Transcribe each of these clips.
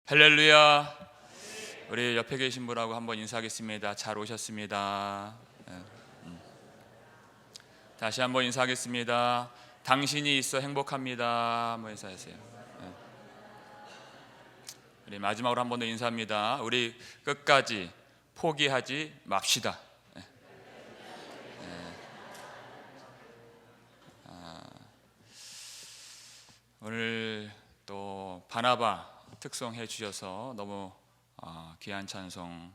할렐루야. 우리 옆에 계신 분하고 한번 인사하겠습니다. 잘 오셨습니다. 다시 한번 인사하겠습니다. 당신이 있어 행복합니다. 한번 인사하세요. 우리 마지막으로 한 번 더 인사합니다. 우리 끝까지 포기하지 맙시다. 오늘 또 바나바 특송해 주셔서 너무 귀한 찬송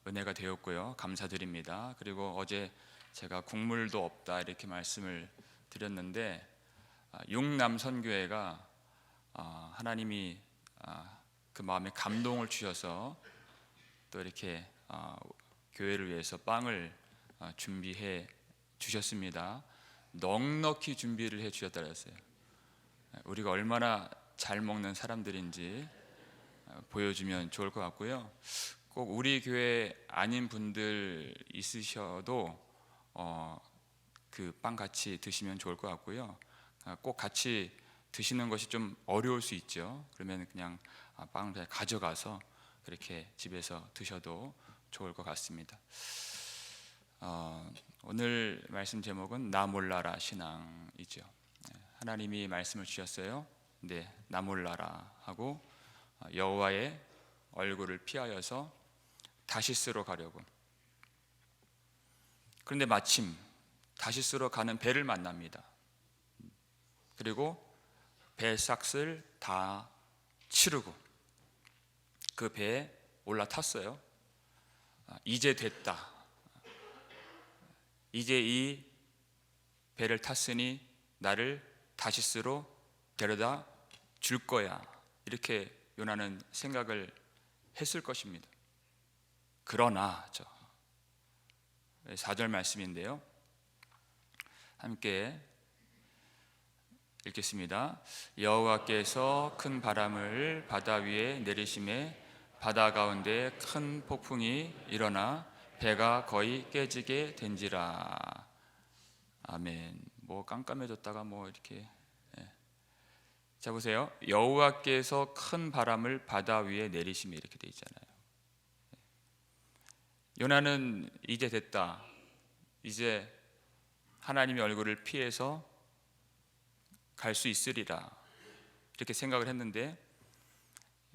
은혜가 되었고요. 감사드립니다. 그리고 어제 제가 국물도 없다 이렇게 말씀을 드렸는데 육남선교회가 하나님이 그 마음에 감동을 주셔서 또 이렇게 교회를 위해서 빵을 준비해 주셨습니다. 넉넉히 준비를 해 주셨다 그랬어요. 우리가 얼마나 잘 먹는 사람들인지 보여주면 좋을 것 같고요. 꼭 우리 교회 아닌 분들 있으셔도 그 빵 같이 드시면 좋을 것 같고요. 꼭 같이 드시는 것이 좀 어려울 수 있죠. 그러면 그냥 빵을 그냥 가져가서 그렇게 집에서 드셔도 좋을 것 같습니다. 오늘 말씀 제목은 나 몰라라 신앙이죠. 하나님이 말씀을 주셨어요. 네, 나 몰라라 하고 여호와의 얼굴을 피하여서 다시스로 가려고. 그런데 마침 다시스로 가는 배를 만납니다. 그리고 배 삭을 다 치르고 그 배에 올라탔어요. 이제 됐다. 이제 이 배를 탔으니 나를 다시스로 데려다 줄 거야. 이렇게 요나는 생각을 했을 것입니다. 그러나 4절 말씀인데요. 함께 읽겠습니다. 여호와께서 큰 바람을 바다 위에 내리심에 바다 가운데 큰 폭풍이 일어나 배가 거의 깨지게 된지라. 아멘. 뭐 깜깜해졌다가 뭐 이렇게. 자 보세요. 여호와께서 큰 바람을 바다 위에 내리심이 이렇게 돼 있잖아요. 요나는 이제 됐다. 이제 하나님의 얼굴을 피해서 갈 수 있으리라 이렇게 생각을 했는데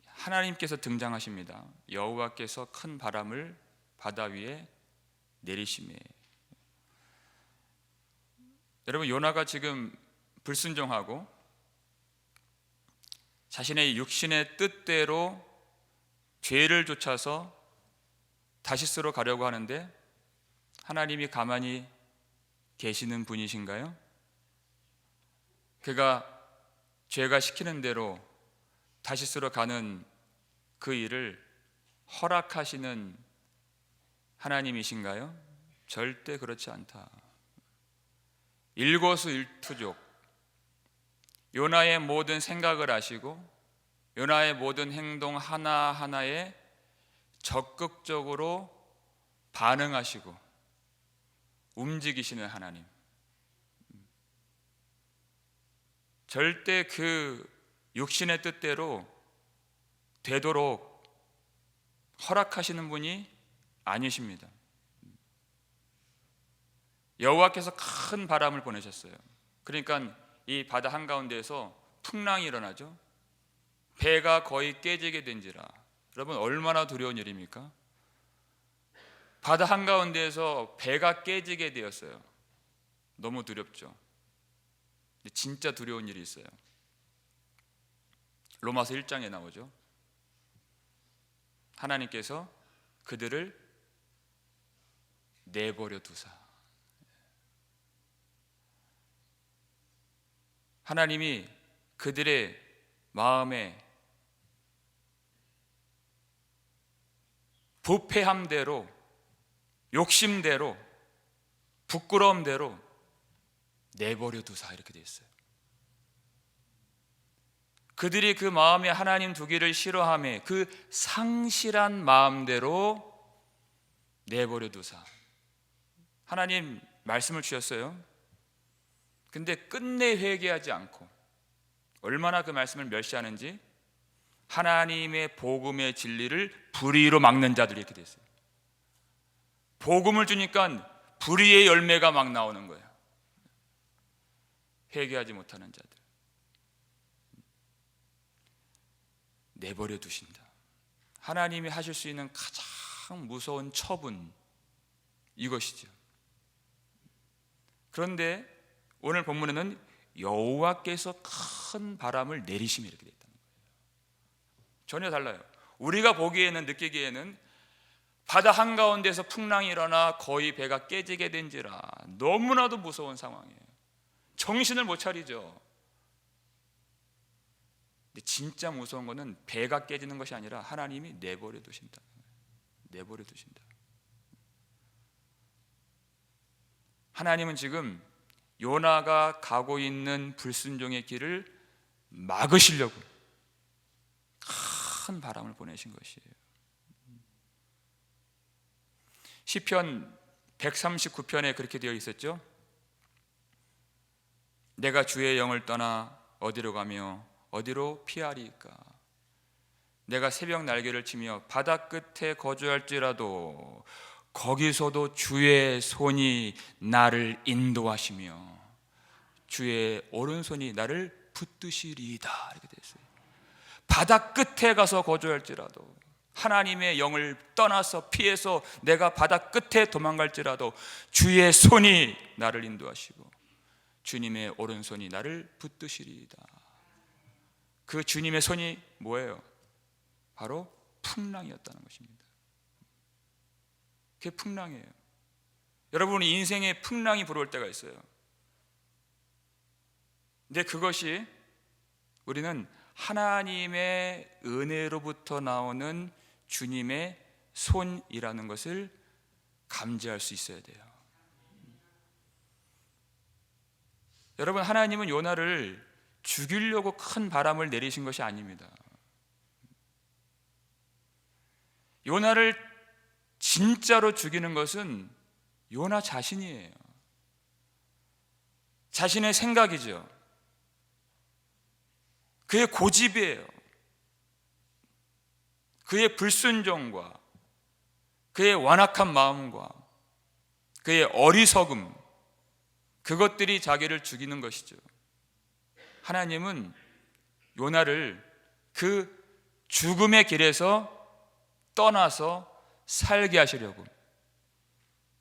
하나님께서 등장하십니다. 여호와께서 큰 바람을 바다 위에 내리심에. 여러분, 요나가 지금 불순종하고 자신의 육신의 뜻대로 죄를 좇아서 다시스로 가려고 하는데 하나님이 가만히 계시는 분이신가요? 그가 죄가 시키는 대로 다시스로 가는 그 일을 허락하시는 하나님이신가요? 절대 그렇지 않다. 일거수일투족, 요나의 모든 생각을 아시고 요나의 모든 행동 하나하나에 적극적으로 반응하시고 움직이시는 하나님. 절대 그 육신의 뜻대로 되도록 허락하시는 분이 아니십니다. 여호와께서 큰 바람을 보내셨어요. 그러니까 이 바다 한가운데에서 풍랑이 일어나죠. 배가 거의 깨지게 된지라. 여러분, 얼마나 두려운 일입니까? 바다 한가운데에서 배가 깨지게 되었어요. 너무 두렵죠. 진짜 두려운 일이 있어요. 로마서 1장에 나오죠. 하나님께서 그들을 내버려 두사. 하나님이 그들의 마음에 부패함대로, 욕심대로, 부끄러움대로 내버려 두사 이렇게 돼 있어요. 그들이 그 마음에 하나님 두기를 싫어하며 그 상실한 마음대로 내버려 두사. 하나님 말씀을 주셨어요. 근데 끝내 회개하지 않고 얼마나 그 말씀을 멸시하는지 하나님의 복음의 진리를 불의로 막는 자들이 이렇게 됐어요. 복음을 주니까 불의의 열매가 막 나오는 거예요. 회개하지 못하는 자들 내버려 두신다. 하나님이 하실 수 있는 가장 무서운 처분, 이것이죠. 그런데 오늘 본문에는 여호와께서 큰 바람을 내리시며 이렇게 되어 있다는 거예요. 전혀 달라요. 우리가 보기에는, 느끼기에는 바다 한가운데서 풍랑이 일어나 거의 배가 깨지게 된지라 너무나도 무서운 상황이에요. 정신을 못 차리죠. 근데 진짜 무서운 거는 배가 깨지는 것이 아니라 하나님이 내버려 두신다. 내버려 두신다. 하나님은 지금 요나가 가고 있는 불순종의 길을 막으시려고 큰 바람을 보내신 것이에요. 시편 139편에 그렇게 되어 있었죠. 내가 주의 영을 떠나 어디로 가며 어디로 피하리까? 내가 새벽 날개를 치며 바다 끝에 거주할지라도 거기서도 주의 손이 나를 인도하시며 주의 오른손이 나를 붙드시리이다. 이렇게 되어 있어요. 바다 끝에 가서 거주할지라도, 하나님의 영을 떠나서 피해서 내가 바다 끝에 도망갈지라도 주의 손이 나를 인도하시고 주님의 오른손이 나를 붙드시리이다. 그 주님의 손이 뭐예요? 바로 풍랑이었다는 것입니다. 그게 풍랑이에요. 여러분, 인생에 풍랑이 불어올 때가 있어요. 근데 그것이 우리는 하나님의 은혜로부터 나오는 주님의 손이라는 것을 감지할 수 있어야 돼요. 여러분, 하나님은 요나를 죽이려고 큰 바람을 내리신 것이 아닙니다. 요나를 진짜로 죽이는 것은 요나 자신이에요. 자신의 생각이죠. 그의 고집이에요. 그의 불순종과 그의 완악한 마음과 그의 어리석음, 그것들이 자기를 죽이는 것이죠. 하나님은 요나를 그 죽음의 길에서 떠나서 살게 하시려고,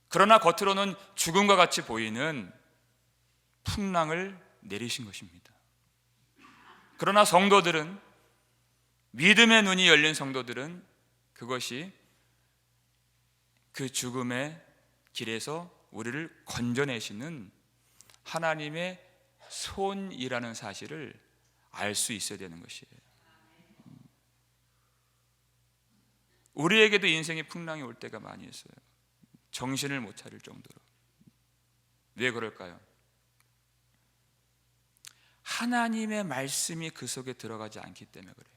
그러나 겉으로는 죽음과 같이 보이는 풍랑을 내리신 것입니다. 그러나 성도들은, 믿음의 눈이 열린 성도들은 그것이 그 죽음의 길에서 우리를 건져내시는 하나님의 손이라는 사실을 알 수 있어야 되는 것이에요. 우리에게도 인생의 풍랑이 올 때가 많이 있어요. 정신을 못 차릴 정도로. 왜 그럴까요? 하나님의 말씀이 그 속에 들어가지 않기 때문에 그래요.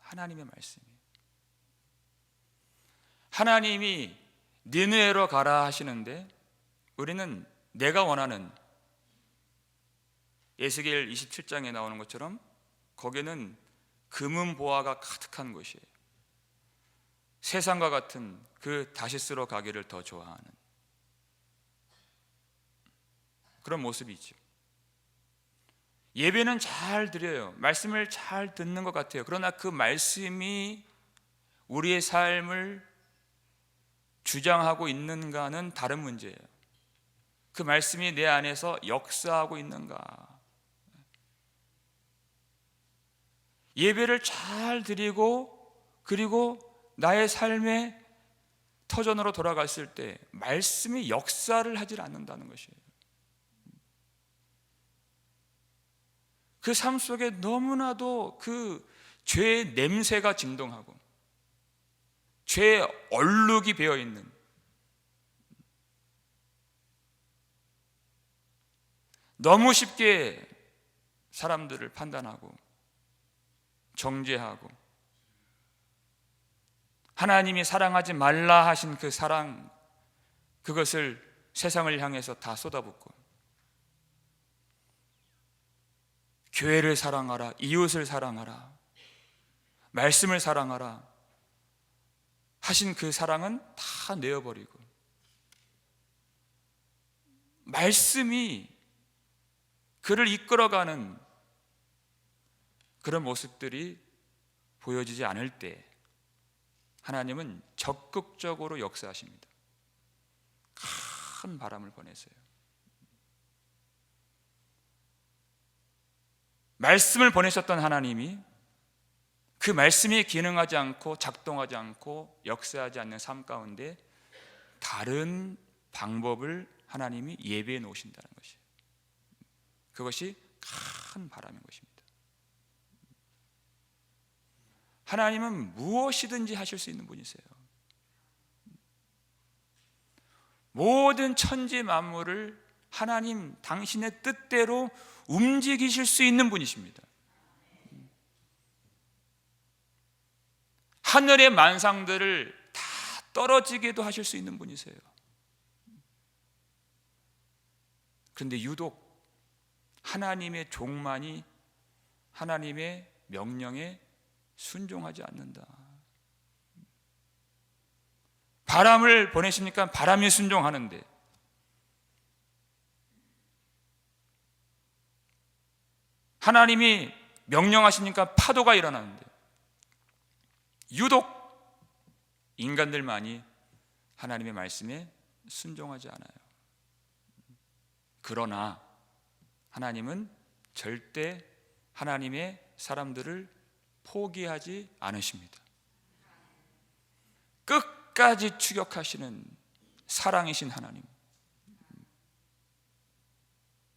하나님의 말씀이. 하나님이 니느웨로 가라 하시는데 우리는 내가 원하는, 에스겔 27장에 나오는 것처럼 거기는 금은 보화가 가득한 곳이에요. 세상과 같은 그 다시스로 가기를 더 좋아하는 그런 모습이죠. 예배는 잘 드려요. 말씀을 잘 듣는 것 같아요. 그러나 그 말씀이 우리의 삶을 주장하고 있는가는 다른 문제예요. 그 말씀이 내 안에서 역사하고 있는가. 예배를 잘 드리고 그리고 나의 삶의 터전으로 돌아갔을 때 말씀이 역사를 하질 않는다는 것이에요. 그 삶 속에 너무나도 그 죄의 냄새가 진동하고 죄의 얼룩이 배어있는, 너무 쉽게 사람들을 판단하고 정죄하고, 하나님이 사랑하지 말라 하신 그 사랑, 그것을 세상을 향해서 다 쏟아붓고, 교회를 사랑하라, 이웃을 사랑하라, 말씀을 사랑하라 하신 그 사랑은 다 내어버리고 말씀이 그를 이끌어가는 그런 모습들이 보여지지 않을 때 하나님은 적극적으로 역사하십니다. 큰 바람을 보내세요. 말씀을 보내셨던 하나님이 그 말씀이 기능하지 않고 작동하지 않고 역사하지 않는 삶 가운데 다른 방법을 하나님이 예비해 놓으신다는 것이에요. 그것이 큰 바람인 것입니다. 하나님은 무엇이든지 하실 수 있는 분이세요. 모든 천지 만물을 하나님 당신의 뜻대로 움직이실 수 있는 분이십니다. 하늘의 만상들을 다 떨어지게도 하실 수 있는 분이세요. 그런데 유독 하나님의 종만이 하나님의 명령에 순종하지 않는다. 바람을 보내시니까 바람이 순종하는데 하나님이 명령하시니까 파도가 일어나는데 유독 인간들만이 하나님의 말씀에 순종하지 않아요. 그러나 하나님은 절대 하나님의 사람들을 포기하지 않으십니다. 끝까지 추격하시는 사랑이신 하나님,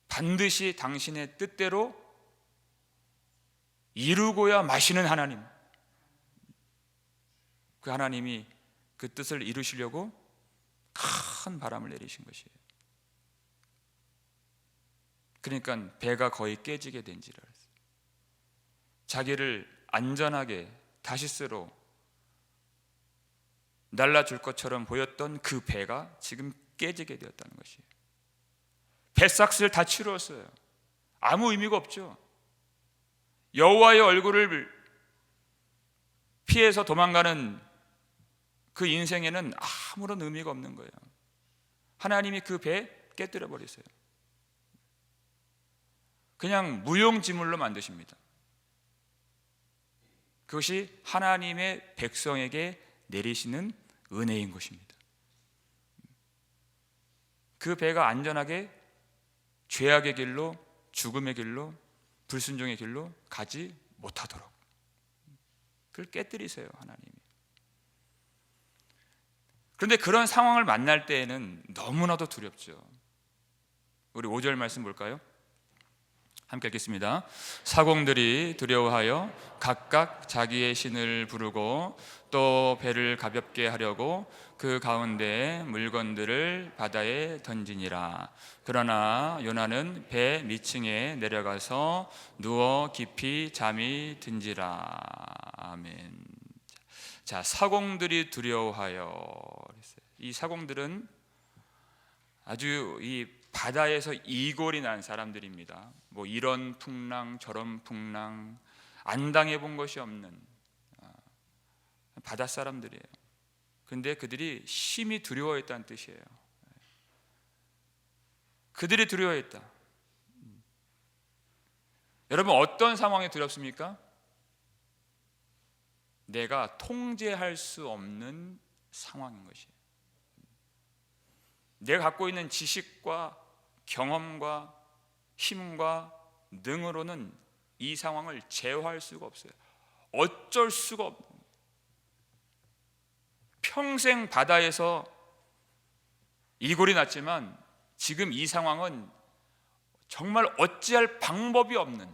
반드시 당신의 뜻대로 이루고야 마시는 하나님, 그 하나님이 그 뜻을 이루시려고 큰 바람을 내리신 것이에요. 그러니까 배가 거의 깨지게 된지라 했어요. 자기를 안전하게 다시스로 날라줄 것처럼 보였던 그 배가 지금 깨지게 되었다는 것이에요. 배삭스를 다 치루었어요. 아무 의미가 없죠. 여호와의 얼굴을 피해서 도망가는 그 인생에는 아무런 의미가 없는 거예요. 하나님이 그 배 깨뜨려 버리세요. 그냥 무용지물로 만드십니다. 그것이 하나님의 백성에게 내리시는 은혜인 것입니다. 그 배가 안전하게 죄악의 길로, 죽음의 길로, 불순종의 길로 가지 못하도록 그걸 깨뜨리세요, 하나님이. 그런데 그런 상황을 만날 때에는 너무나도 두렵죠. 우리 5절 말씀 볼까요? 함께 읽겠습니다. 사공들이 두려워하여 각각 자기의 신을 부르고 또 배를 가볍게 하려고 그 가운데 물건들을 바다에 던지니라. 그러나 요나는 배 밑층에 내려가서 누워 깊이 잠이 든지라. 아멘. 자, 사공들이 두려워하여. 이 사공들은 아주 이 바다에서 이골이 난 사람들입니다. 뭐 이런 풍랑 저런 풍랑 안 당해본 것이 없는 바다 사람들이에요. 그런데 그들이 심히 두려워했다는 뜻이에요. 그들이 두려워했다. 여러분, 어떤 상황이 두렵습니까? 내가 통제할 수 없는 상황인 것이에요. 내가 갖고 있는 지식과 경험과 힘과 능으로는 이 상황을 제어할 수가 없어요. 어쩔 수가 없는, 평생 바다에서 이골이 났지만 지금 이 상황은 정말 어찌할 방법이 없는,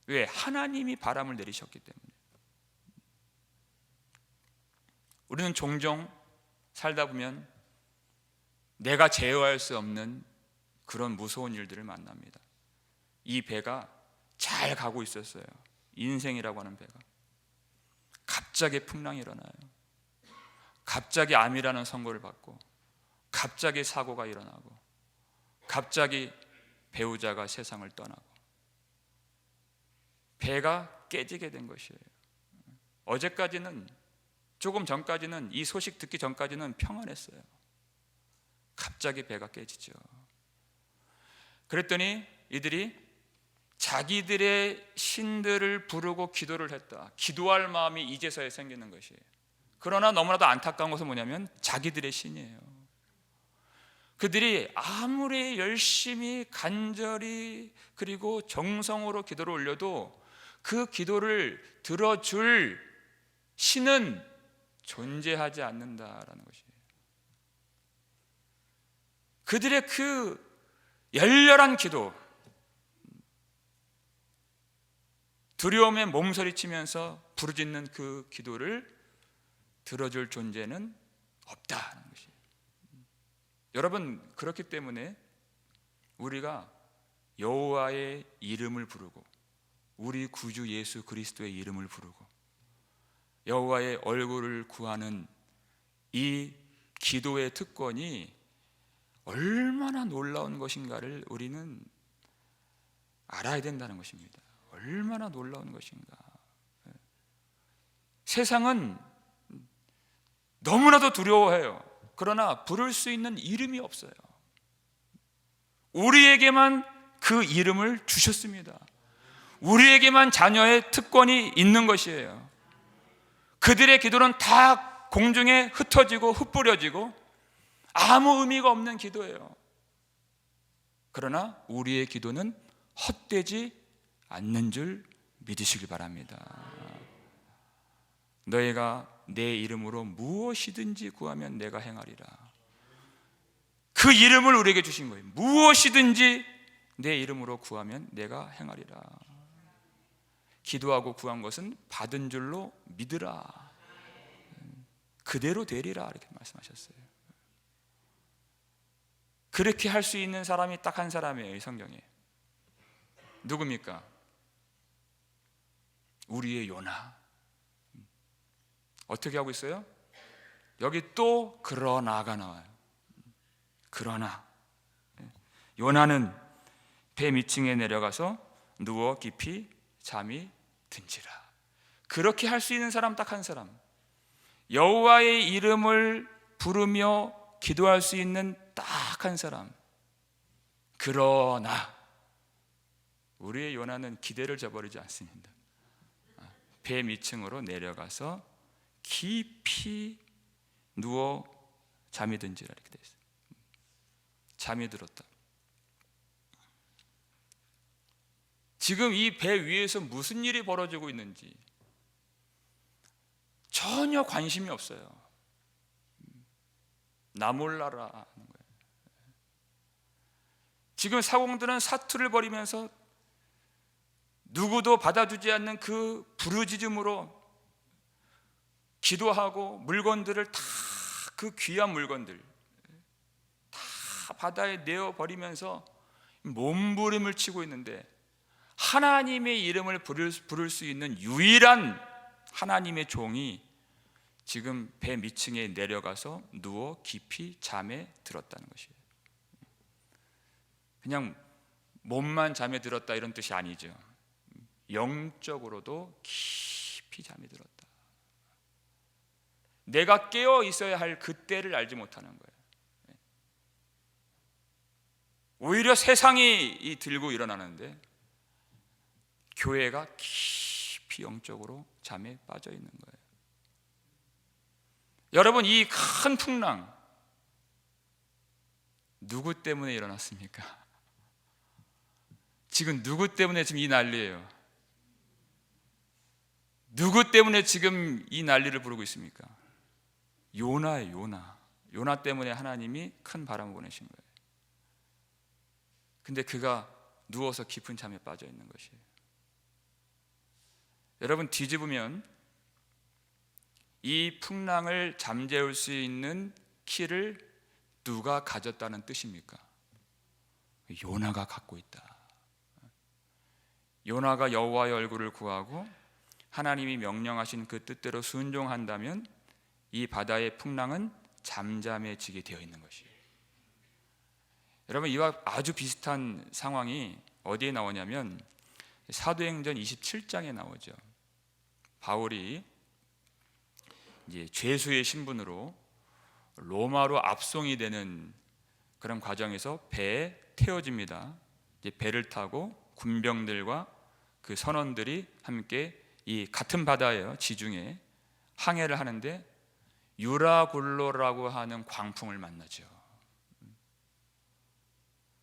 왜? 하나님이 바람을 내리셨기 때문에. 우리는 종종 살다 보면 내가 제어할 수 없는 그런 무서운 일들을 만납니다. 이 배가 잘 가고 있었어요. 인생이라고 하는 배가 갑자기 풍랑이 일어나요. 갑자기 암이라는 선고를 받고, 갑자기 사고가 일어나고, 갑자기 배우자가 세상을 떠나고, 배가 깨지게 된 것이에요. 어제까지는, 조금 전까지는, 이 소식 듣기 전까지는 평안했어요. 갑자기 배가 깨지죠. 그랬더니 이들이 자기들의 신들을 부르고 기도를 했다. 기도할 마음이 이제서야 생기는 것이에요. 그러나 너무나도 안타까운 것은 뭐냐면 자기들의 신이에요. 그들이 아무리 열심히 간절히 그리고 정성으로 기도를 올려도 그 기도를 들어줄 신은 존재하지 않는다라는 것이에요. 그들의 그 열렬한 기도, 두려움에 몸서리치면서 부르짖는 그 기도를 들어줄 존재는 없다는 것이에요. 여러분, 그렇기 때문에 우리가 여호와의 이름을 부르고 우리 구주 예수 그리스도의 이름을 부르고 여호와의 얼굴을 구하는 이 기도의 특권이 얼마나 놀라운 것인가를 우리는 알아야 된다는 것입니다. 얼마나 놀라운 것인가. 세상은 너무나도 두려워해요. 그러나 부를 수 있는 이름이 없어요. 우리에게만 그 이름을 주셨습니다. 우리에게만 자녀의 특권이 있는 것이에요. 그들의 기도는 다 공중에 흩어지고 흩뿌려지고 아무 의미가 없는 기도예요. 그러나 우리의 기도는 헛되지 않는 줄 믿으시길 바랍니다. 너희가 내 이름으로 무엇이든지 구하면 내가 행하리라. 그 이름을 우리에게 주신 거예요. 무엇이든지 내 이름으로 구하면 내가 행하리라. 기도하고 구한 것은 받은 줄로 믿으라. 그대로 되리라 이렇게 말씀하셨어요. 그렇게 할 수 있는 사람이 딱 한 사람이에요, 이 성경에. 누굽니까? 우리의 요나. 어떻게 하고 있어요? 여기 또 그러나가 나와요. 그러나 요나는 배 밑층에 내려가서 누워 깊이 잠이 든지라. 그렇게 할 수 있는 사람 딱 한 사람, 여호와의 이름을 부르며 기도할 수 있는 딱 한 사람. 그러나 우리의 요나는 기대를 저버리지 않습니다. 배 밑층으로 내려가서 깊이 누워 잠이 든지라 이렇게 되어 있어요. 잠이 들었다. 지금 이 배 위에서 무슨 일이 벌어지고 있는지 전혀 관심이 없어요. 나 몰라라 하는 거예요. 지금 사공들은 사투를 벌이면서 누구도 받아주지 않는 그 부르짖음으로 기도하고 물건들을 다, 그 귀한 물건들 다 바다에 내어버리면서 몸부림을 치고 있는데, 하나님의 이름을 부를 수 있는 유일한 하나님의 종이 지금 배 밑층에 내려가서 누워 깊이 잠에 들었다는 것이에요. 그냥 몸만 잠에 들었다 이런 뜻이 아니죠. 영적으로도 깊이 잠이 들었다. 내가 깨어 있어야 할 그때를 알지 못하는 거예요. 오히려 세상이 들고 일어나는데 교회가 깊이 영적으로 잠에 빠져 있는 거예요. 여러분, 이 큰 풍랑 누구 때문에 일어났습니까? 지금 누구 때문에 지금 이 난리예요? 누구 때문에 지금 이 난리를 부르고 있습니까? 요나예요, 요나. 요나 때문에 하나님이 큰 바람을 보내신 거예요. 근데 그가 누워서 깊은 잠에 빠져 있는 것이에요. 여러분, 뒤집으면 이 풍랑을 잠재울 수 있는 키를 누가 가졌다는 뜻입니까? 요나가 갖고 있다. 요나가 여호와의 얼굴을 구하고 하나님이 명령하신 그 뜻대로 순종한다면 이 바다의 풍랑은 잠잠해지게 되어 있는 것이에요. 여러분, 이와 아주 비슷한 상황이 어디에 나오냐면 사도행전 27장에 나오죠. 바울이 이제 죄수의 신분으로 로마로 압송이 되는 그런 과정에서 배에 태워집니다. 이제 배를 타고 군병들과 그 선원들이 함께 이 같은 바다예요. 지중해 항해를 하는데 유라굴로라고 하는 광풍을 만나죠.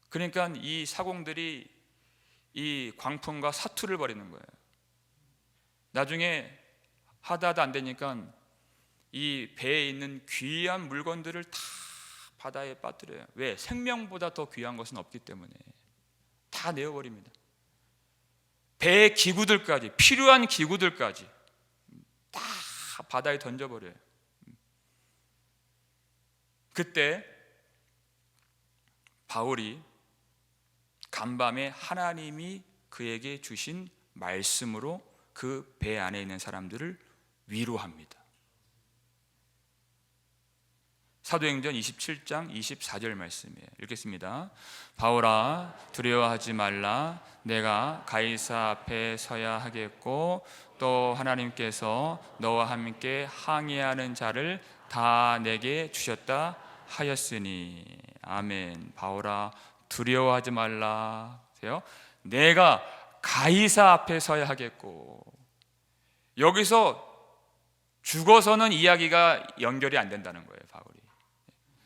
그러니까 이 사공들이 이 광풍과 사투를 벌이는 거예요. 나중에 하다 안 되니까 이 배에 있는 귀한 물건들을 다 바다에 빠뜨려요. 왜? 생명보다 더 귀한 것은 없기 때문에 다 내어버립니다. 배의 기구들까지, 필요한 기구들까지 다 바다에 던져버려요. 그때 바울이 간밤에 하나님이 그에게 주신 말씀으로 그 배 안에 있는 사람들을 위로합니다. 사도행전 27장 24절 말씀이에요. 읽겠습니다. 바울아, 두려워하지 말라. 내가 가이사 앞에 서야 하겠고 또 하나님께서 너와 함께 항해하는 자를 다 내게 주셨다 하였으니. 아멘. 바울아, 두려워하지 말라. 내가 가이사 앞에 서야 하겠고. 여기서 죽어서는 이야기가 연결이 안 된다는 거예요. 바울이,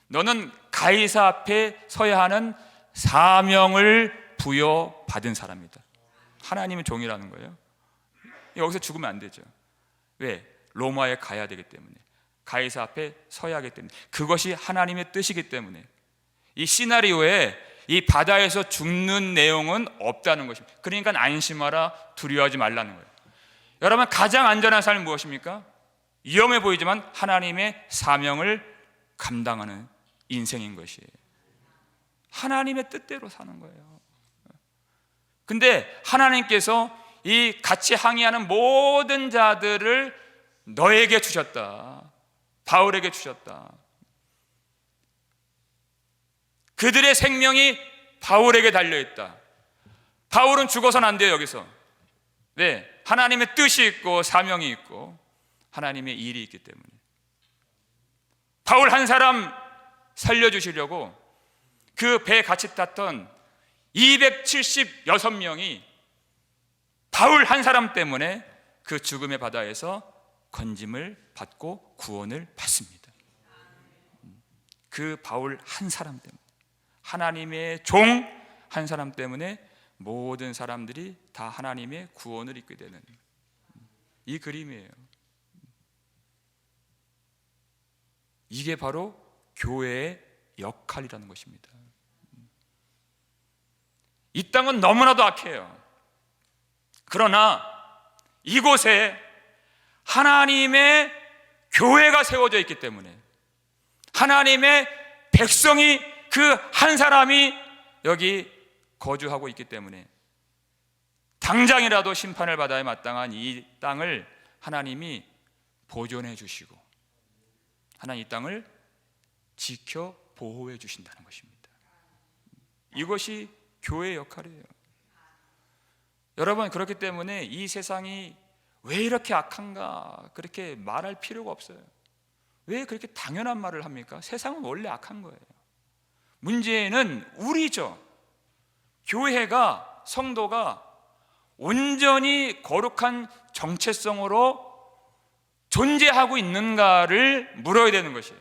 너는 가이사 앞에 서야 하는 사명을 부여받은 사람이다. 하나님의 종이라는 거예요. 여기서 죽으면 안 되죠. 왜? 로마에 가야 되기 때문에, 가이사 앞에 서야 하기 때문에, 그것이 하나님의 뜻이기 때문에 이 시나리오에 이 바다에서 죽는 내용은 없다는 것입니다. 그러니까 안심하라, 두려워하지 말라는 거예요. 여러분, 가장 안전한 삶은 무엇입니까? 위험해 보이지만 하나님의 사명을 감당하는 인생인 것이에요. 하나님의 뜻대로 사는 거예요. 근데 하나님께서 이 같이 항해하는 모든 자들을 너에게 주셨다. 바울에게 주셨다. 그들의 생명이 바울에게 달려있다. 바울은 죽어서는 안 돼요. 여기서 네, 하나님의 뜻이 있고 사명이 있고 하나님의 일이 있기 때문에 바울 한 사람 살려주시려고 그 배에 같이 탔던 276명이 바울 한 사람 때문에 그 죽음의 바다에서 건짐을 받고 구원을 받습니다. 그 바울 한 사람 때문에, 하나님의 종 한 사람 때문에 모든 사람들이 다 하나님의 구원을 입게 되는 이 그림이에요. 이게 바로 교회의 역할이라는 것입니다. 이 땅은 너무나도 악해요. 그러나 이곳에 하나님의 교회가 세워져 있기 때문에, 하나님의 백성이 그 한 사람이 여기 거주하고 있기 때문에 당장이라도 심판을 받아야 마땅한 이 땅을 하나님이 보존해 주시고 하나님 이 땅을 지켜 보호해 주신다는 것입니다. 이것이 교회의 역할이에요. 여러분, 그렇기 때문에 이 세상이 왜 이렇게 악한가 그렇게 말할 필요가 없어요. 왜 그렇게 당연한 말을 합니까? 세상은 원래 악한 거예요. 문제는 우리죠. 교회가, 성도가 온전히 거룩한 정체성으로 존재하고 있는가를 물어야 되는 것이에요.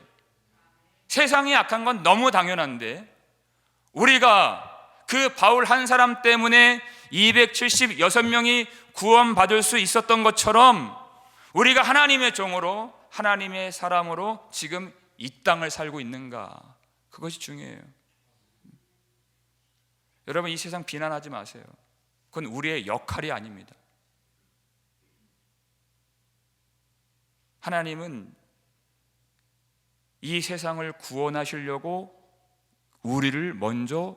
세상이 악한 건 너무 당연한데 우리가 그 바울 한 사람 때문에 276명이 구원받을 수 있었던 것처럼 우리가 하나님의 종으로, 하나님의 사람으로 지금 이 땅을 살고 있는가, 그것이 중요해요. 여러분, 이 세상 비난하지 마세요. 그건 우리의 역할이 아닙니다. 하나님은 이 세상을 구원하시려고 우리를 먼저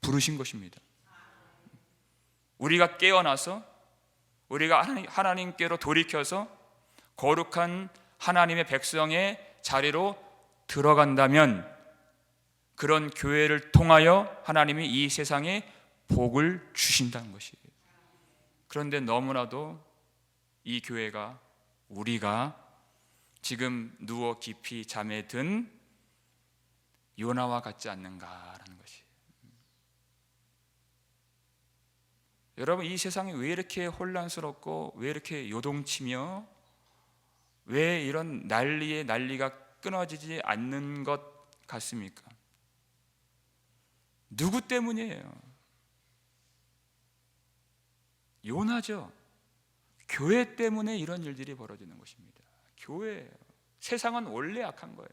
부르신 것입니다. 우리가 깨어나서 우리가 하나님께로 돌이켜서 거룩한 하나님의 백성의 자리로 들어간다면 그런 교회를 통하여 하나님이 이 세상에 복을 주신다는 것이에요. 그런데 너무나도 이 교회가, 우리가 지금 누워 깊이 잠에 든 요나와 같지 않는가라는 것이. 여러분, 이 세상이 왜 이렇게 혼란스럽고 왜 이렇게 요동치며 왜 이런 난리가 끊어지지 않는 것 같습니까? 누구 때문이에요? 요나죠. 교회 때문에 이런 일들이 벌어지는 것입니다. 교회예요. 세상은 원래 악한 거예요.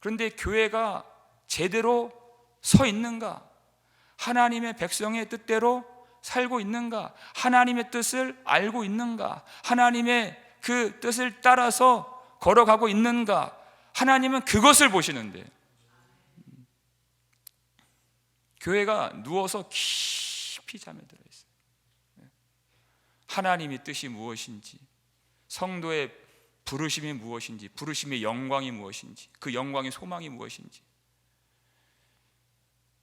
그런데 교회가 제대로 서 있는가? 하나님의 백성의 뜻대로 살고 있는가? 하나님의 뜻을 알고 있는가? 하나님의 그 뜻을 따라서 걸어가고 있는가? 하나님은 그것을 보시는데, 교회가 누워서 깊이 잠에 들어 있어요. 하나님의 뜻이 무엇인지, 성도의 부르심이 무엇인지, 부르심의 영광이 무엇인지, 그 영광의 소망이 무엇인지,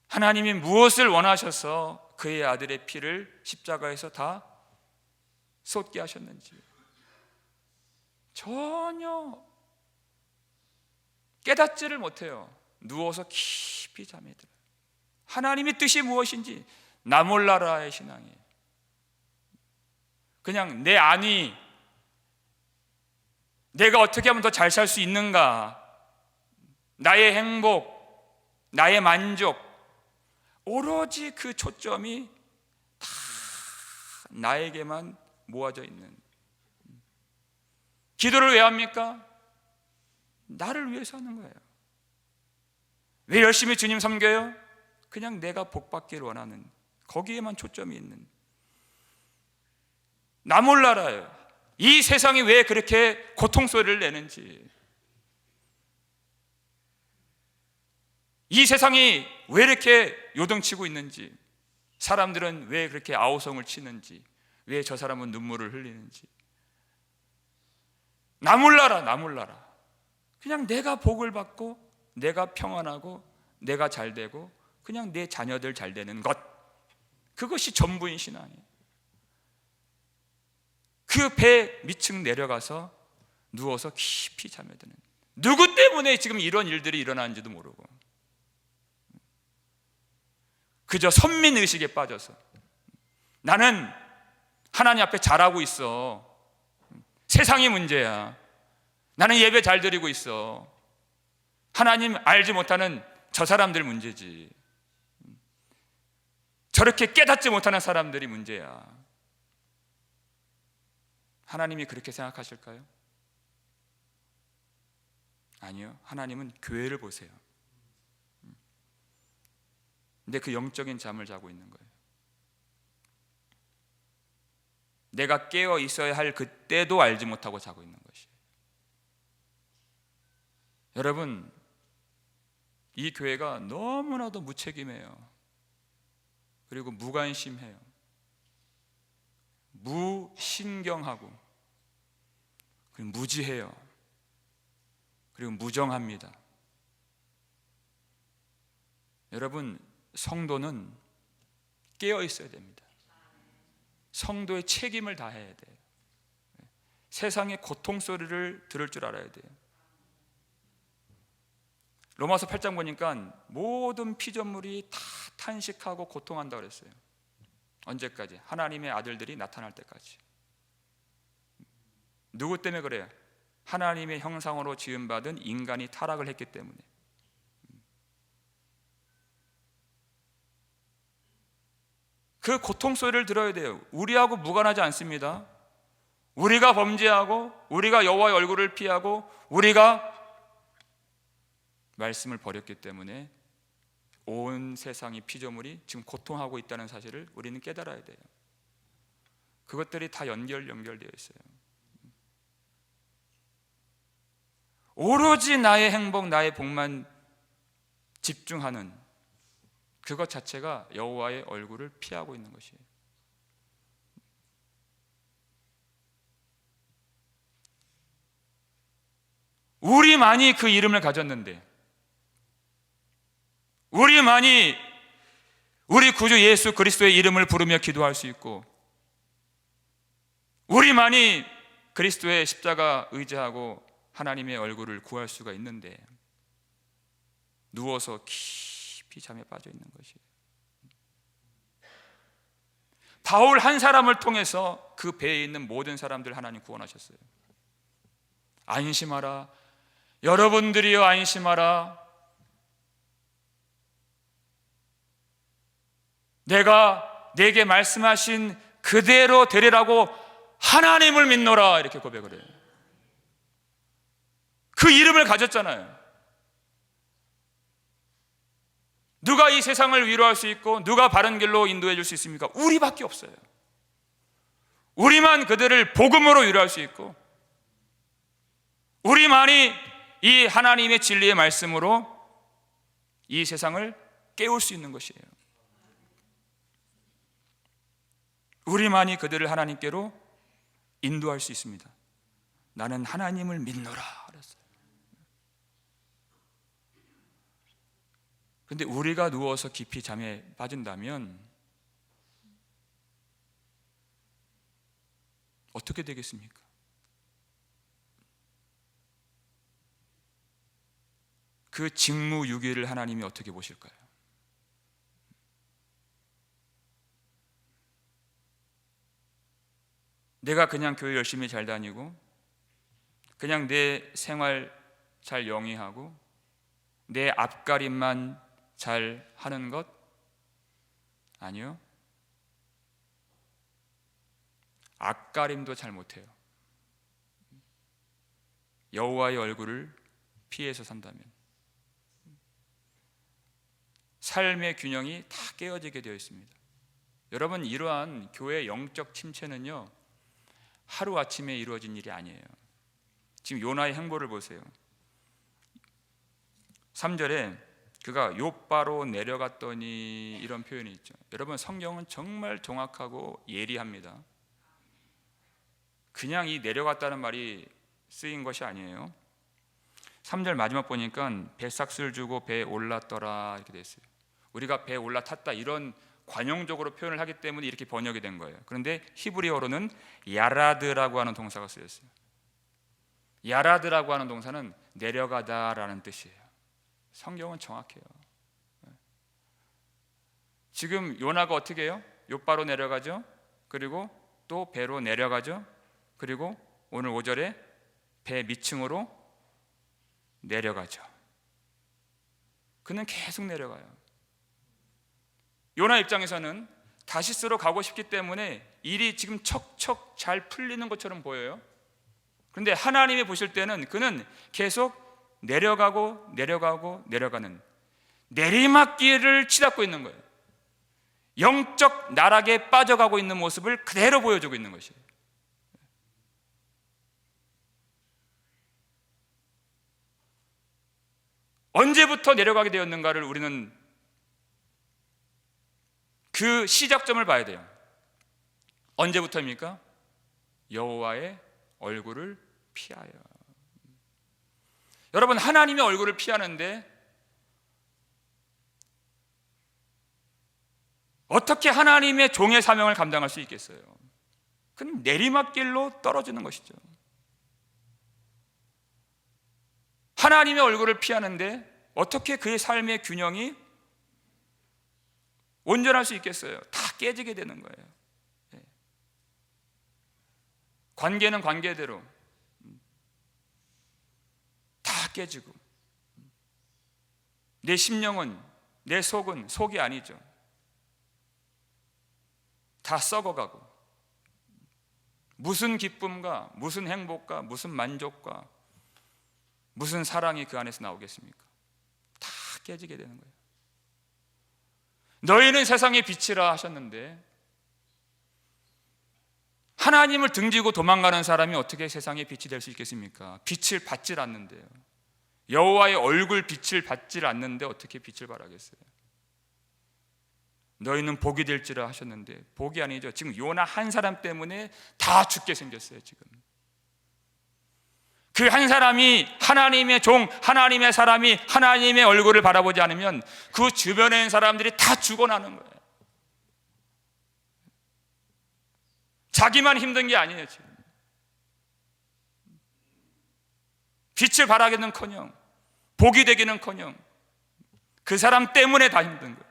하나님이 무엇을 원하셔서 그의 아들의 피를 십자가에서 다 쏟게 하셨는지 전혀 깨닫지를 못해요. 누워서 깊이 잠에 들어요. 하나님의 뜻이 무엇인지 나 몰라라의 신앙이에요. 그냥 내 안위, 내가 어떻게 하면 더 잘 살 수 있는가, 나의 행복, 나의 만족, 오로지 그 초점이 다 나에게만 모아져 있는. 기도를 왜 합니까? 나를 위해서 하는 거예요. 왜 열심히 주님 섬겨요? 그냥 내가 복받기를 원하는, 거기에만 초점이 있는. 나 몰라라요. 이 세상이 왜 그렇게 고통소리를 내는지, 이 세상이 왜 이렇게 요동치고 있는지, 사람들은 왜 그렇게 아우성을 치는지, 왜 저 사람은 눈물을 흘리는지. 나 몰라라, 나 몰라라. 그냥 내가 복을 받고, 내가 평안하고, 내가 잘 되고, 그냥 내 자녀들 잘 되는 것, 그것이 전부인 신앙이에요. 그 배 밑층 내려가서 누워서 깊이 잠에 드는, 누구 때문에 지금 이런 일들이 일어나는지도 모르고 그저 선민의식에 빠져서 나는 하나님 앞에 잘하고 있어, 세상이 문제야, 나는 예배 잘 드리고 있어, 하나님 알지 못하는 저 사람들 문제지, 저렇게 깨닫지 못하는 사람들이 문제야. 하나님이 그렇게 생각하실까요? 아니요. 하나님은 교회를 보세요. 근데 그 영적인 잠을 자고 있는 거예요. 내가 깨어 있어야 할 그때도 알지 못하고 자고 있는 것이에요. 여러분, 이 교회가 너무나도 무책임해요. 그리고 무관심해요. 무신경하고, 그리고 무지해요. 그리고 무정합니다. 여러분, 성도는 깨어 있어야 됩니다. 성도의 책임을 다해야 돼요. 세상의 고통 소리를 들을 줄 알아야 돼요. 로마서 8장 보니까 모든 피조물이 다 탄식하고 고통한다고 그랬어요. 언제까지? 하나님의 아들들이 나타날 때까지. 누구 때문에 그래요? 하나님의 형상으로 지음받은 인간이 타락을 했기 때문에. 그 고통 소리를 들어야 돼요. 우리하고 무관하지 않습니다. 우리가 범죄하고, 우리가 여호와의 얼굴을 피하고, 우리가 말씀을 버렸기 때문에 온 세상의 피조물이 지금 고통하고 있다는 사실을 우리는 깨달아야 돼요. 그것들이 다 연결되어 있어요. 오로지 나의 행복, 나의 복만 집중하는 그것 자체가 여호와의 얼굴을 피하고 있는 것이에요. 우리만이 그 이름을 가졌는데, 우리만이 우리 구주 예수 그리스도의 이름을 부르며 기도할 수 있고, 우리만이 그리스도의 십자가 의지하고 하나님의 얼굴을 구할 수가 있는데 누워서 깊이 잠에 빠져 있는 것이에요. 바울 한 사람을 통해서 그 배에 있는 모든 사람들 하나님 구원하셨어요. 안심하라, 여러분들이여 안심하라. 내가 내게 말씀하신 그대로 되리라고 하나님을 믿노라, 이렇게 고백을 해요. 그 이름을 가졌잖아요. 누가 이 세상을 위로할 수 있고 누가 바른 길로 인도해 줄 수 있습니까? 우리밖에 없어요. 우리만 그들을 복음으로 위로할 수 있고 우리만이 이 하나님의 진리의 말씀으로 이 세상을 깨울 수 있는 것이에요. 우리만이 그들을 하나님께로 인도할 수 있습니다. 나는 하나님을 믿노라 그랬어요. 그런데 우리가 누워서 깊이 잠에 빠진다면 어떻게 되겠습니까? 그 직무유기를 하나님이 어떻게 보실까요? 내가 그냥 교회 열심히 잘 다니고 그냥 내 생활 잘 영위하고 내 앞가림만 잘 하는 것? 아니요. 앞가림도 잘 못해요. 여호와의 얼굴을 피해서 산다면 삶의 균형이 다 깨어지게 되어 있습니다. 여러분, 이러한 교회의 영적 침체는요 하루아침에 이루어진 일이 아니에요. 지금 요나의 행보를 보세요. 3절에 그가 욥바로 내려갔더니 이런 표현이 있죠. 여러분, 성경은 정말 정확하고 예리합니다. 그냥 이 내려갔다는 말이 쓰인 것이 아니에요. 3절 마지막 보니까 배삭스를 주고 배에 올랐더라 이렇게 돼 있어요. 우리가 배에 올라탔다 이런 관용적으로 표현을 하기 때문에 이렇게 번역이 된 거예요. 그런데 히브리어로는 야라드라고 하는 동사가 쓰였어요. 야라드라고 하는 동사는 내려가다라는 뜻이에요. 성경은 정확해요. 지금 요나가 어떻게 해요? 욥바로 내려가죠. 그리고 또 배로 내려가죠. 그리고 오늘 5절에 배 밑층으로 내려가죠. 그는 계속 내려가요. 요나 입장에서는 다시스로 가고 싶기 때문에 일이 지금 척척 잘 풀리는 것처럼 보여요. 그런데 하나님이 보실 때는 그는 계속 내려가고 내려가고 내려가는 내리막길을 치닫고 있는 거예요. 영적 나락에 빠져가고 있는 모습을 그대로 보여주고 있는 것이에요. 언제부터 내려가게 되었는가를 우리는 그 시작점을 봐야 돼요. 언제부터입니까? 여호와의 얼굴을 피하여. 여러분, 하나님의 얼굴을 피하는데 어떻게 하나님의 종의 사명을 감당할 수 있겠어요? 그건 내리막길로 떨어지는 것이죠. 하나님의 얼굴을 피하는데 어떻게 그의 삶의 균형이 온전할 수 있겠어요? 다 깨지게 되는 거예요. 관계는 관계대로 다 깨지고 내 심령은, 내 속은 속이 아니죠. 다 썩어가고 무슨 기쁨과 무슨 행복과 무슨 만족과 무슨 사랑이 그 안에서 나오겠습니까? 다 깨지게 되는 거예요. 너희는 세상의 빛이라 하셨는데 하나님을 등지고 도망가는 사람이 어떻게 세상의 빛이 될 수 있겠습니까? 빛을 받질 않는데요. 여호와의 얼굴 빛을 받질 않는데 어떻게 빛을 발하겠어요? 너희는 복이 될지라 하셨는데 복이 아니죠. 지금 요나 한 사람 때문에 다 죽게 생겼어요. 지금 그 한 사람이 하나님의 종, 하나님의 사람이 하나님의 얼굴을 바라보지 않으면 그 주변에 있는 사람들이 다 죽어나는 거예요. 자기만 힘든 게 아니에요. 지금 빛을 발하기는커녕 복이 되기는커녕 그 사람 때문에 다 힘든 거예요.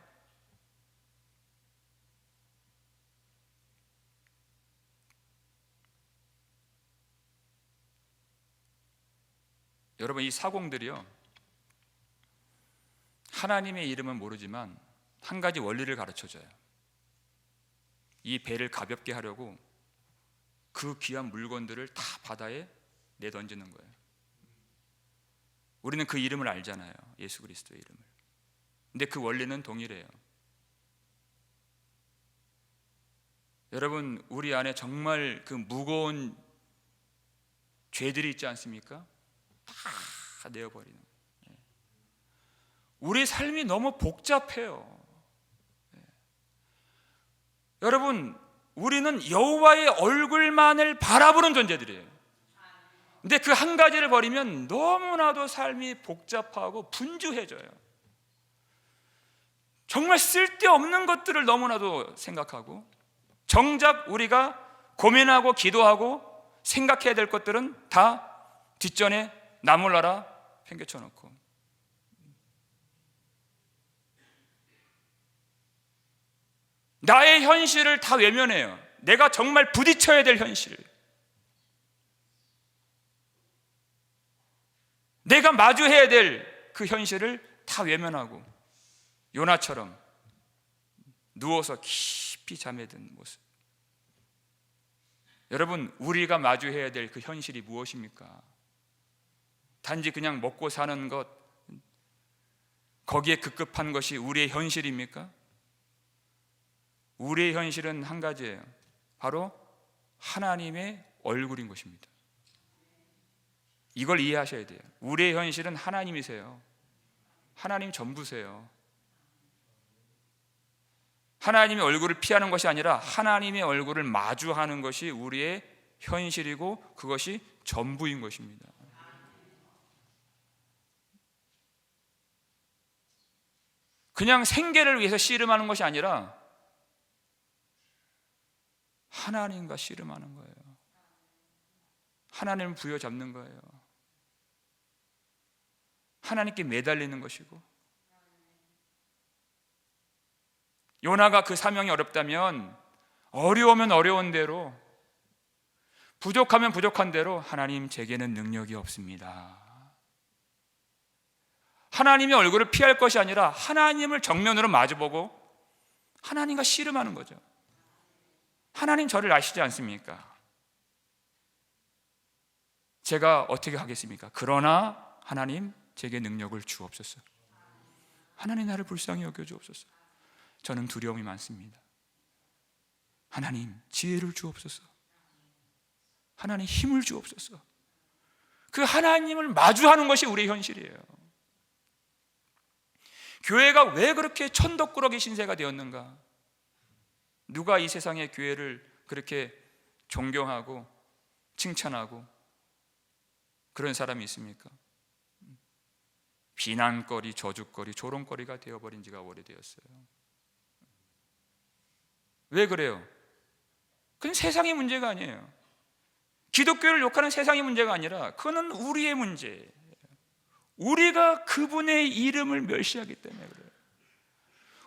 여러분, 이 사공들이요, 하나님의 이름은 모르지만 한 가지 원리를 가르쳐줘요. 이 배를 가볍게 하려고 그 귀한 물건들을 다 바다에 내던지는 거예요. 우리는 그 이름을 알잖아요. 예수 그리스도의 이름을. 근데 그 원리는 동일해요. 여러분, 우리 안에 정말 그 무거운 죄들이 있지 않습니까? 다 내어버리는 거예요. 우리 삶이 너무 복잡해요. 여러분, 우리는 여호와의 얼굴만을 바라보는 존재들이에요. 근데 그 한 가지를 버리면 너무나도 삶이 복잡하고 분주해져요. 정말 쓸데없는 것들을 너무나도 생각하고, 정작 우리가 고민하고 기도하고 생각해야 될 것들은 다 뒷전에 나몰라라 팽개쳐 놓고, 나의 현실을 다 외면해요. 내가 정말 부딪혀야 될 현실, 내가 마주해야 될 그 현실을 다 외면하고 요나처럼 누워서 깊이 잠에 든 모습. 여러분, 우리가 마주해야 될 그 현실이 무엇입니까? 단지 그냥 먹고 사는 것, 거기에 급급한 것이 우리의 현실입니까? 우리의 현실은 한 가지예요. 바로 하나님의 얼굴인 것입니다. 이걸 이해하셔야 돼요. 우리의 현실은 하나님이세요. 하나님 전부세요. 하나님의 얼굴을 피하는 것이 아니라 하나님의 얼굴을 마주하는 것이 우리의 현실이고 그것이 전부인 것입니다. 그냥 생계를 위해서 씨름하는 것이 아니라 하나님과 씨름하는 거예요. 하나님을 부여잡는 거예요. 하나님께 매달리는 것이고, 요나가 그 사명이 어렵다면 어려우면 어려운 대로, 부족하면 부족한 대로 하나님, 제게는 능력이 없습니다. 하나님의 얼굴을 피할 것이 아니라 하나님을 정면으로 마주보고 하나님과 씨름하는 거죠. 하나님, 저를 아시지 않습니까? 제가 어떻게 하겠습니까? 그러나 하나님, 제게 능력을 주옵소서. 하나님, 나를 불쌍히 여겨 주옵소서. 저는 두려움이 많습니다. 하나님, 지혜를 주옵소서. 하나님, 힘을 주옵소서. 그 하나님을 마주하는 것이 우리의 현실이에요. 교회가 왜 그렇게 천덕꾸러기 신세가 되었는가? 누가 이 세상의 교회를 그렇게 존경하고 칭찬하고 그런 사람이 있습니까? 비난거리, 저주거리, 조롱거리가 되어버린 지가 오래되었어요. 왜 그래요? 그건 세상의 문제가 아니에요. 기독교를 욕하는 세상의 문제가 아니라 그거는 우리의 문제예요. 우리가 그분의 이름을 멸시하기 때문에 그래요.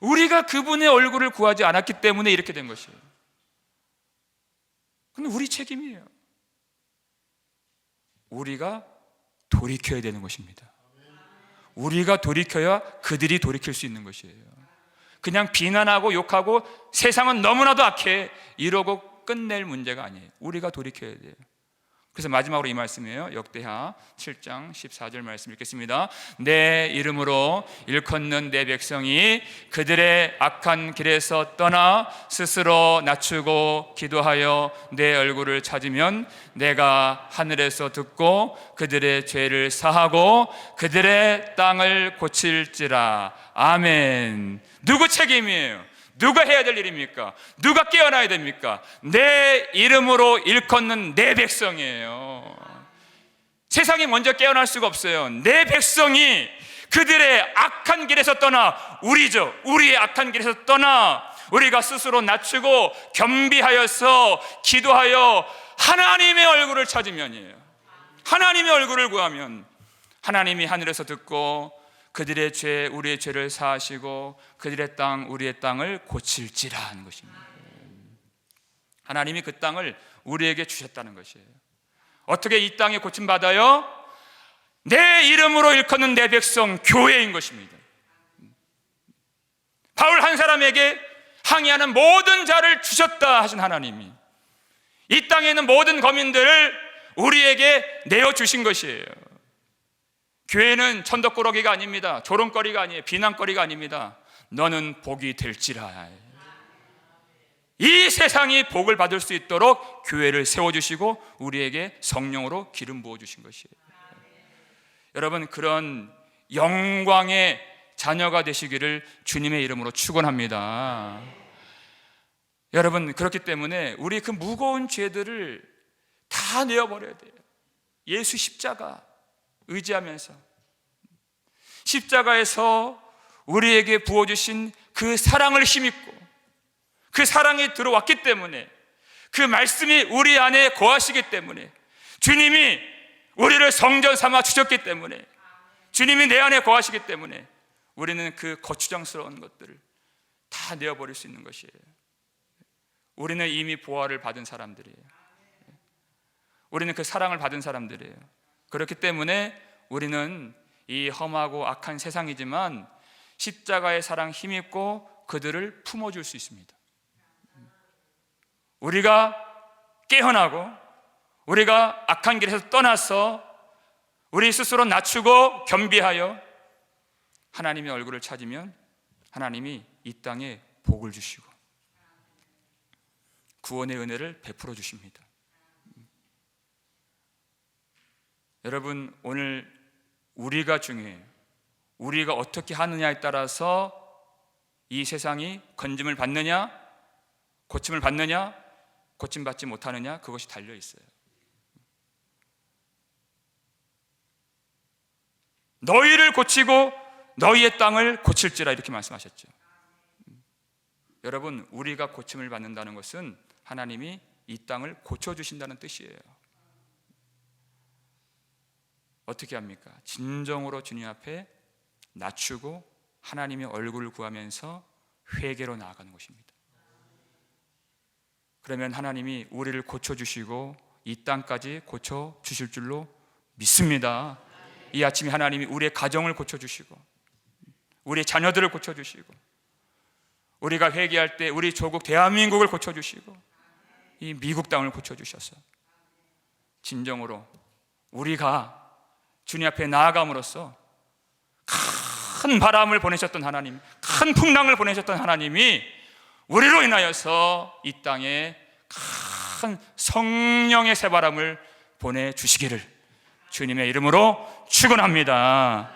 우리가 그분의 얼굴을 구하지 않았기 때문에 이렇게 된 것이에요. 그건 우리 책임이에요. 우리가 돌이켜야 되는 것입니다. 우리가 돌이켜야 그들이 돌이킬 수 있는 것이에요. 그냥 비난하고 욕하고 세상은 너무나도 악해 이러고 끝낼 문제가 아니에요. 우리가 돌이켜야 돼요. 그래서 마지막으로 이 말씀이에요. 역대하 7장 14절 말씀 읽겠습니다. 내 이름으로 일컫는 내 백성이 그들의 악한 길에서 떠나 스스로 낮추고 기도하여 내 얼굴을 찾으면 내가 하늘에서 듣고 그들의 죄를 사하고 그들의 땅을 고칠지라. 아멘. 누구 책임이에요? 누가 해야 될 일입니까? 누가 깨어나야 됩니까? 내 이름으로 일컫는 내 백성이에요. 세상이 먼저 깨어날 수가 없어요. 내 백성이 그들의 악한 길에서 떠나, 우리의 악한 길에서 떠나 우리가 스스로 낮추고 겸비하여서 기도하여 하나님의 얼굴을 찾으면이에요. 하나님의 얼굴을 구하면 하나님이 하늘에서 듣고 그들의 죄, 우리의 죄를 사하시고 그들의 땅, 우리의 땅을 고칠지라 하는 것입니다. 하나님이 그 땅을 우리에게 주셨다는 것이에요. 어떻게 이 땅에 고침받아요? 내 이름으로 일컫는 내 백성, 교회인 것입니다. 바울 한 사람에게 항의하는 모든 자를 주셨다 하신 하나님이 이 땅에 있는 모든 거민들을 우리에게 내어주신 것이에요. 교회는 천덕꾸러기가 아닙니다. 조롱거리가 아니에요. 비난거리가 아닙니다. 너는 복이 될지라. 이 세상이 복을 받을 수 있도록 교회를 세워주시고 우리에게 성령으로 기름 부어주신 것이에요. 여러분, 그런 영광의 자녀가 되시기를 주님의 이름으로 축원합니다. 여러분, 그렇기 때문에 우리 그 무거운 죄들을 다 내어버려야 돼요. 예수 십자가 의지하면서 십자가에서 우리에게 부어주신 그 사랑을 힘입고 그 사랑이 들어왔기 때문에 그 말씀이 우리 안에 거하시기 때문에 주님이 우리를 성전 삼아 주셨기 때문에 주님이 내 안에 거하시기 때문에 우리는 그 거추장스러운 것들을 다 내어버릴 수 있는 것이에요. 우리는 이미 보화를 받은 사람들이에요. 우리는 그 사랑을 받은 사람들이에요. 그렇기 때문에 우리는 이 험하고 악한 세상이지만 십자가의 사랑 힘입고 그들을 품어줄 수 있습니다. 우리가 깨어나고 우리가 악한 길에서 떠나서 우리 스스로 낮추고 겸비하여 하나님의 얼굴을 찾으면 하나님이 이 땅에 복을 주시고 구원의 은혜를 베풀어 주십니다. 여러분, 오늘 우리가 중요해요. 우리가 어떻게 하느냐에 따라서 이 세상이 건짐을 받느냐, 고침을 받느냐, 고침받지 못하느냐, 그것이 달려 있어요. 너희를 고치고 너희의 땅을 고칠지라 이렇게 말씀하셨죠. 여러분, 우리가 고침을 받는다는 것은 하나님이 이 땅을 고쳐주신다는 뜻이에요. 어떻게 합니까? 진정으로 주님 앞에 낮추고 하나님의 얼굴을 구하면서 회개로 나아가는 것입니다. 그러면 하나님이 우리를 고쳐주시고 이 땅까지 고쳐주실 줄로 믿습니다. 이 아침에 하나님이 우리의 가정을 고쳐주시고 우리의 자녀들을 고쳐주시고 우리가 회개할 때 우리 조국 대한민국을 고쳐주시고 이 미국 땅을 고쳐주셔서 진정으로 우리가 주님 앞에 나아감으로써 큰 바람을 보내셨던 하나님, 큰 풍랑을 보내셨던 하나님이 우리로 인하여서 이 땅에 큰 성령의 새바람을 보내주시기를 주님의 이름으로 축원합니다.